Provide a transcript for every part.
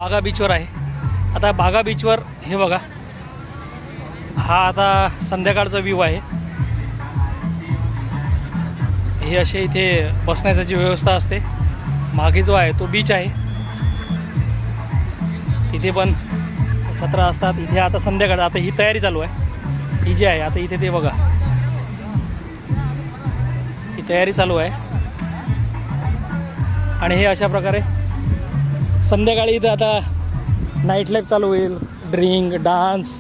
बागा बीचवर आहे. आता बागा बीचवर हे बघा, हा आता संध्याकाळचा व्ह्यू आहे. हे असे इथे बसण्याची व्यवस्था असते. मागे जो आहे तो बीच आहे, तिथे पण छत्र असतात. इथे आता संध्याकाळ, आता ही तयारी चालू आहे. ही जी आहे आता इथे ते बघा, ही तयारी चालू आहे. आणि हे अशा प्रकारे संध्याकाळी इथं आता नाईट लाईफ चालू होईल. ड्रिंक, डान्स,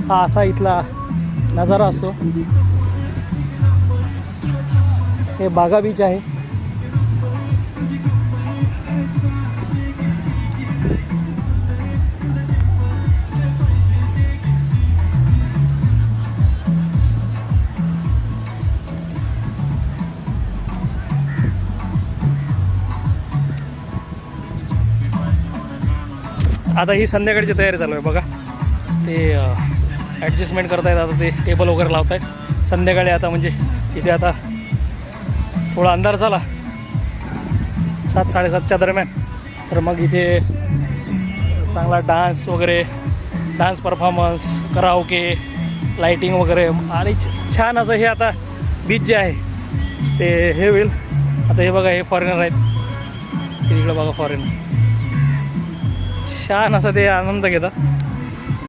हा असा इथला नजारा असतो. हे बागा बीच आहे. आता ही संध्याकाळची तयारी चालू आहे बघा. ते ॲडजस्टमेंट करतायत. आता ते टेबल वगैरे लावत आहेत. संध्याकाळी आता म्हणजे इथे आता थोडा अंधार झाला 7-7:30च्या दरम्यान, तर मग इथे चांगला डान्स वगैरे, डान्स परफॉर्मन्स, कराओके, लाईटिंग वगैरे आणि छान असं हे आता बीच जे आहे ते हे होईल. आता हे बघा, हे फॉरेनर आहेत. तिकडे बघा फॉरेनर, छान असं ते आनंद घेतात.